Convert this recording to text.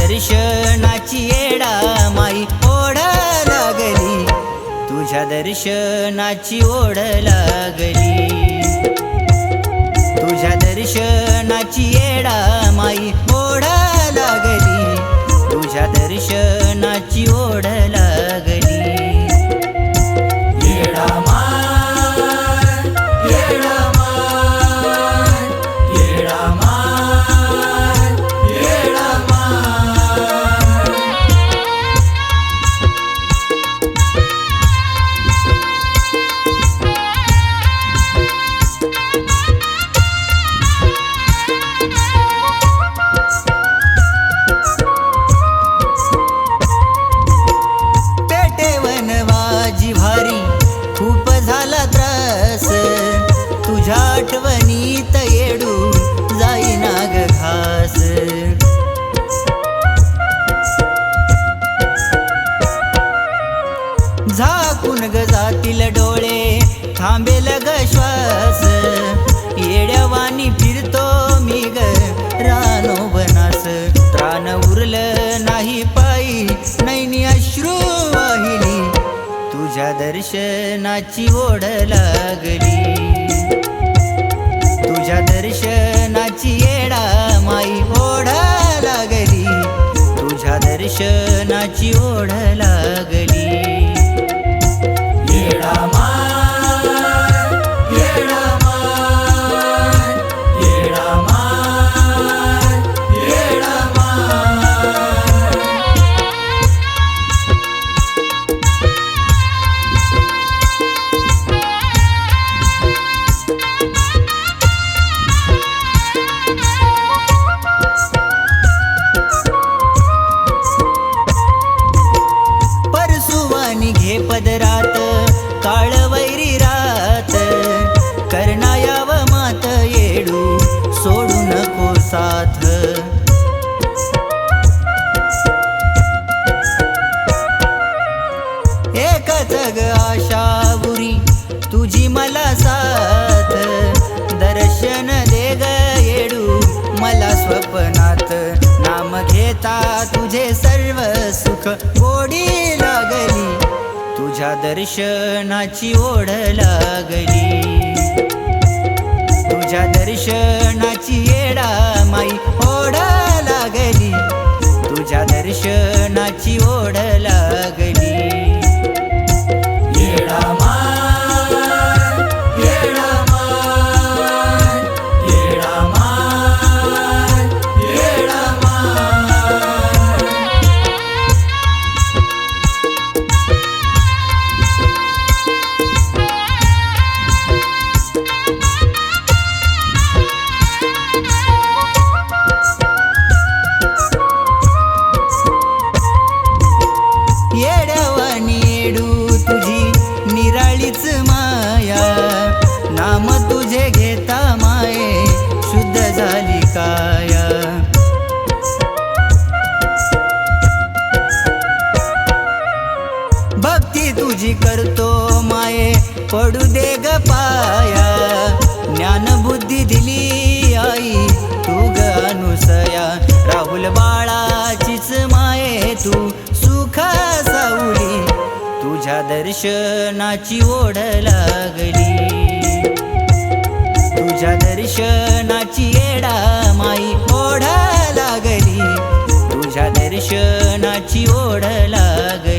दर्शनाची येडा माई ओढ लागली, तुझ्या दर्शनाची ओढ लागली, तुझ्या दर्शनाची येडा माई ओढ लागली, तुझ्या दर्शनाची ओढ लागली. येडा माय, येडा माय, येडा माय, येडा माय. खूप झाला त्रास, तुझ्या आठवणीत येडू जाईना ग घास. झाकून ग जातील डोळे, थांबेल ग श्वास, येड्यावानी फिरतो मी ग रानो बनास. त्राण उरलं नाही पायी, नैनी अश्रू वाहिली, तुझ्या दर्शनाची ओढ लागली, तुझ्या दर्शनाची येडा माई ओढ लागली, तुझ्या दर्शनाची ओढ लागली. येडा माय, येडा माय, येडा माय, येडा माय. घे पदरात काळ वैरी रात, करना याव मात येडू सोडू नको साथ. एकच ग आशा बुरी तुझी मला साथ, दर्शन दे ग येडू मला स्वप्नात. नाम घेता तुझे सर्व सुख गोडी लागली, तुझ्या दर्शनाची ओढ लागली, तुझ्या दर्शनाची येडा माई ओढ लागली, तुझ्या दर्शनाची ओढ लागली. येडा माय, येडा माय, येडा माय, येडा माय. येड्यावानी येडू तुझी निराळीच माया, नाम तुझे घेता माये शुद्ध झाली काया. भक्ती तुझी करतो माये पडू दे ग पाया, ज्ञान बुद्धी दिली आई तू ग अनुसया. राहुल बाळाचीच माये तू सुख सावली, तुझ्या दर्शनाची ओढ लागली, तुझ्या दर्शनाची येडा माई ओढ लागली, तुझ्या दर्शनाची ओढ लागली.